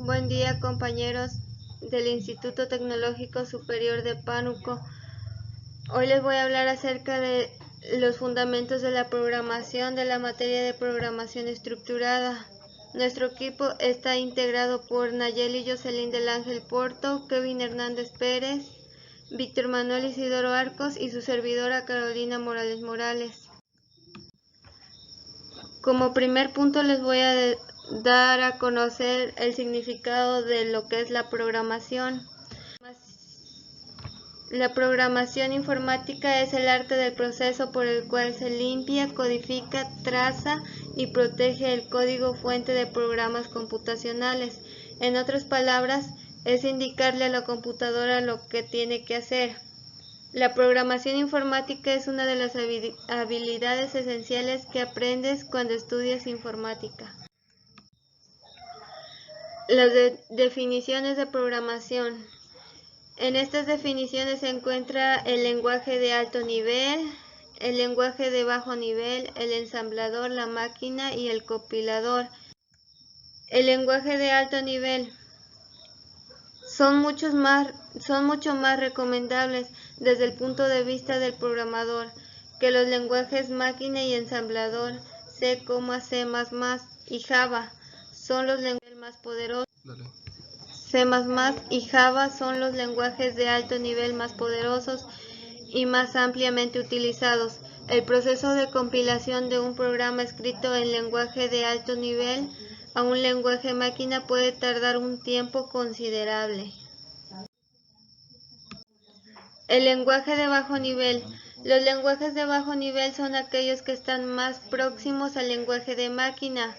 Buen día, compañeros del Instituto Tecnológico Superior de Pánuco. Hoy les voy a hablar acerca de los fundamentos de la programación de la materia de programación estructurada. Nuestro equipo está integrado por Nayeli Jocelyn del Ángel Porto, Kevin Hernández Pérez, Víctor Manuel Isidoro Arcos y su servidora Carolina Morales Morales. Como primer punto les voy a dar a conocer el significado de lo que es la programación. La programación informática es el arte del proceso por el cual se limpia, codifica, traza y protege el código fuente de programas computacionales. En otras palabras, es indicarle a la computadora lo que tiene que hacer. La programación informática es una de las habilidades esenciales que aprendes cuando estudias informática. Las definiciones de programación. En estas definiciones se encuentra el lenguaje de alto nivel, el lenguaje de bajo nivel, el ensamblador, la máquina y el compilador. El lenguaje de alto nivel son mucho más recomendables desde el punto de vista del programador que los lenguajes máquina y ensamblador C, C++ y Java son los lenguajes más poderosos. C++ y Java son los lenguajes de alto nivel más poderosos y más ampliamente utilizados. El proceso de compilación de un programa escrito en lenguaje de alto nivel a un lenguaje máquina puede tardar un tiempo considerable. El lenguaje de bajo nivel. Los lenguajes de bajo nivel son aquellos que están más próximos al lenguaje de máquina,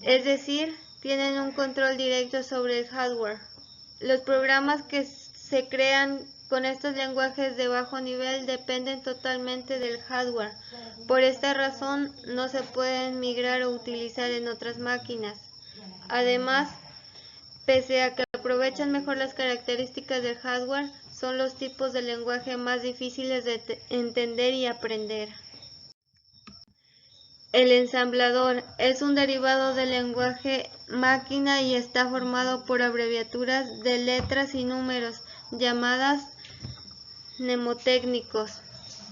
es decir, tienen un control directo sobre el hardware. Los programas que se crean con estos lenguajes de bajo nivel dependen totalmente del hardware. Por esta razón, no se pueden migrar o utilizar en otras máquinas. Además, pese a que aprovechan mejor las características del hardware, son los tipos de lenguaje más difíciles de entender y aprender. El ensamblador es un derivado del lenguaje máquina y está formado por abreviaturas de letras y números, llamadas mnemotécnicos.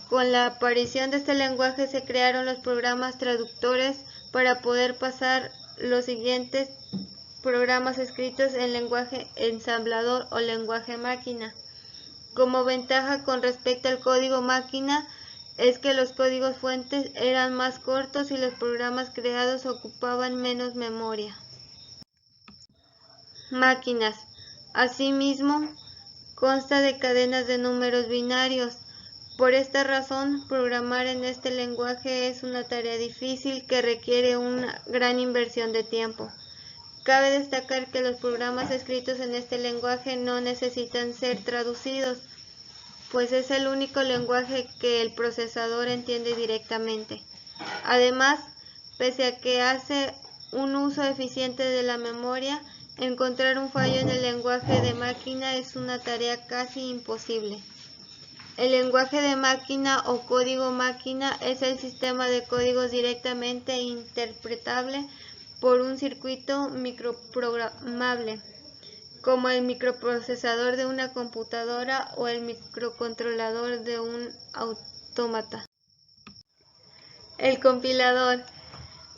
Con la aparición de este lenguaje se crearon los programas traductores para poder pasar los siguientes programas escritos en lenguaje ensamblador o lenguaje máquina. Como ventaja con respecto al código máquina, es que los códigos fuentes eran más cortos y los programas creados ocupaban menos memoria. Máquinas. Asimismo, consta de cadenas de números binarios. Por esta razón, programar en este lenguaje es una tarea difícil que requiere una gran inversión de tiempo. Cabe destacar que los programas escritos en este lenguaje no necesitan ser traducidos, pues es el único lenguaje que el procesador entiende directamente. Además, pese a que hace un uso eficiente de la memoria, encontrar un fallo en el lenguaje de máquina es una tarea casi imposible. El lenguaje de máquina o código máquina es el sistema de códigos directamente interpretable por un circuito microprogramable, como el microprocesador de una computadora o el microcontrolador de un autómata. El compilador.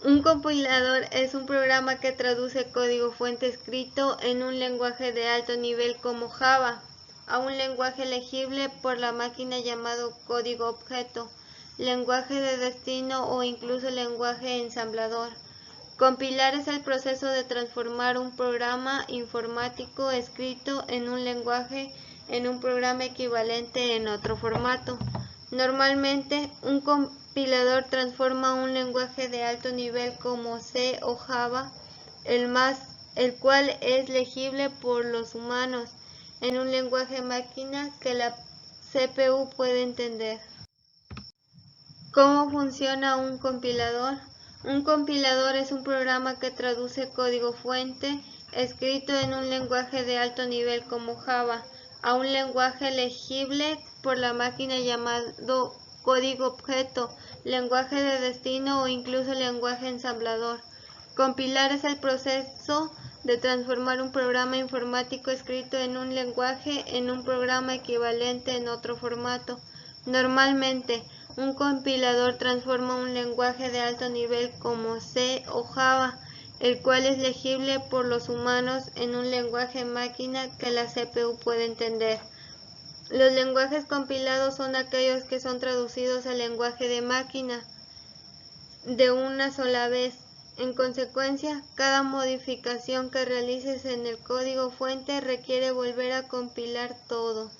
Un compilador es un programa que traduce código fuente escrito en un lenguaje de alto nivel como Java a un lenguaje legible por la máquina llamado código objeto, lenguaje de destino o incluso lenguaje ensamblador. Compilar es el proceso de transformar un programa informático escrito en un lenguaje en un programa equivalente en otro formato. Normalmente, un compilador transforma un lenguaje de alto nivel como C o Java, el cual es legible por los humanos, en un lenguaje máquina que la CPU puede entender. ¿Cómo funciona un compilador? Un compilador es un programa que traduce código fuente escrito en un lenguaje de alto nivel como Java a un lenguaje legible por la máquina llamado código objeto, lenguaje de destino o incluso lenguaje ensamblador. Compilar es el proceso de transformar un programa informático escrito en un lenguaje en un programa equivalente en otro formato. Normalmente, un compilador transforma un lenguaje de alto nivel como C o Java, el cual es legible por los humanos, en un lenguaje máquina que la CPU puede entender. Los lenguajes compilados son aquellos que son traducidos al lenguaje de máquina de una sola vez. En consecuencia, cada modificación que realices en el código fuente requiere volver a compilar todo.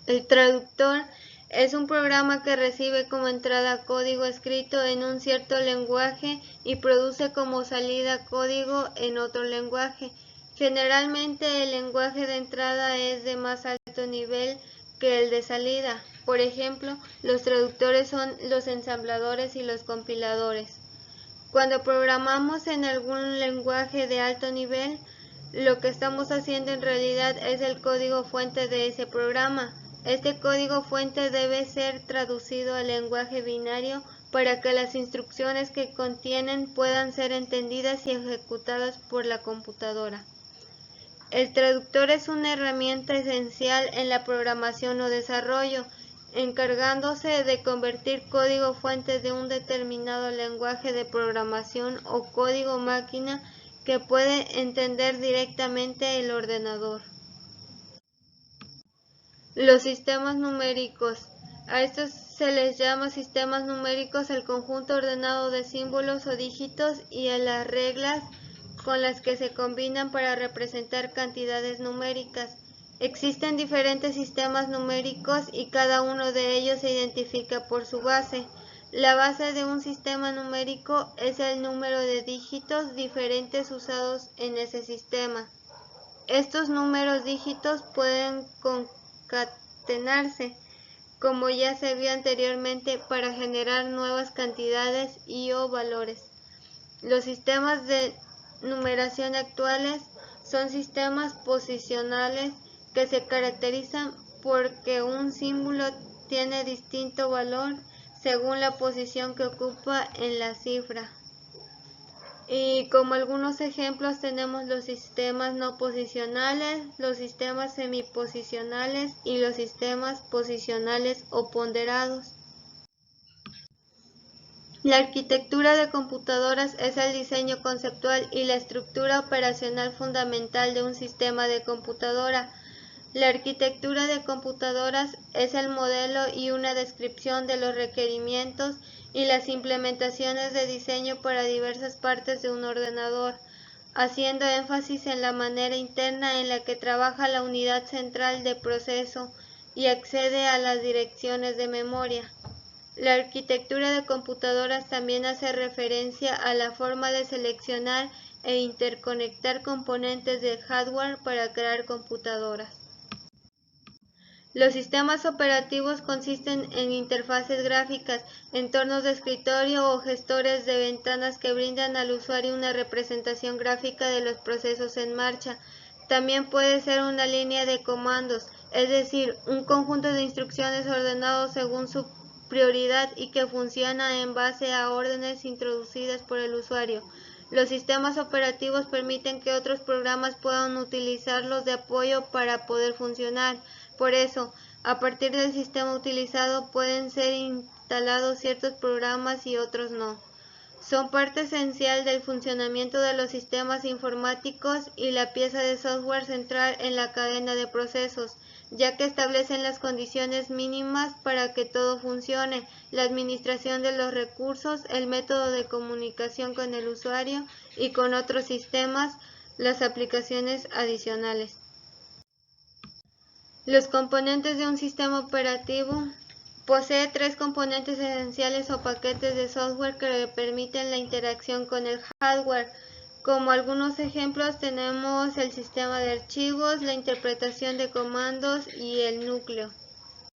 El traductor es un programa que recibe como entrada código escrito en un cierto lenguaje y produce como salida código en otro lenguaje. Generalmente el lenguaje de entrada es de más alto nivel que el de salida. Por ejemplo, los traductores son los ensambladores y los compiladores. Cuando programamos en algún lenguaje de alto nivel, lo que estamos haciendo en realidad es el código fuente de ese programa. Este código fuente debe ser traducido al lenguaje binario para que las instrucciones que contienen puedan ser entendidas y ejecutadas por la computadora. El traductor es una herramienta esencial en la programación o desarrollo, encargándose de convertir código fuente de un determinado lenguaje de programación o código máquina que puede entender directamente el ordenador. Los sistemas numéricos. A estos se les llama sistemas numéricos al conjunto ordenado de símbolos o dígitos y a las reglas con las que se combinan para representar cantidades numéricas. Existen diferentes sistemas numéricos y cada uno de ellos se identifica por su base. La base de un sistema numérico es el número de dígitos diferentes usados en ese sistema. Estos números dígitos pueden concatenarse, como ya se vio anteriormente, para generar nuevas cantidades y o valores. Los sistemas de numeración actuales son sistemas posicionales que se caracterizan porque un símbolo tiene distinto valor según la posición que ocupa en la cifra. Y como algunos ejemplos tenemos los sistemas no posicionales, los sistemas semiposicionales y los sistemas posicionales o ponderados. La arquitectura de computadoras es el diseño conceptual y la estructura operacional fundamental de un sistema de computadora. La arquitectura de computadoras es el modelo y una descripción de los requerimientos y las implementaciones de diseño para diversas partes de un ordenador, haciendo énfasis en la manera interna en la que trabaja la unidad central de proceso y accede a las direcciones de memoria. La arquitectura de computadoras también hace referencia a la forma de seleccionar e interconectar componentes del hardware para crear computadoras. Los sistemas operativos consisten en interfaces gráficas, entornos de escritorio o gestores de ventanas que brindan al usuario una representación gráfica de los procesos en marcha. También puede ser una línea de comandos, es decir, un conjunto de instrucciones ordenados según su prioridad y que funciona en base a órdenes introducidas por el usuario. Los sistemas operativos permiten que otros programas puedan utilizarlos de apoyo para poder funcionar. Por eso, a partir del sistema utilizado pueden ser instalados ciertos programas y otros no. Son parte esencial del funcionamiento de los sistemas informáticos y la pieza de software central en la cadena de procesos, ya que establecen las condiciones mínimas para que todo funcione, la administración de los recursos, el método de comunicación con el usuario y con otros sistemas, las aplicaciones adicionales. Los componentes de un sistema operativo. Posee tres componentes esenciales o paquetes de software que le permiten la interacción con el hardware. Como algunos ejemplos tenemos el sistema de archivos, la interpretación de comandos y el núcleo.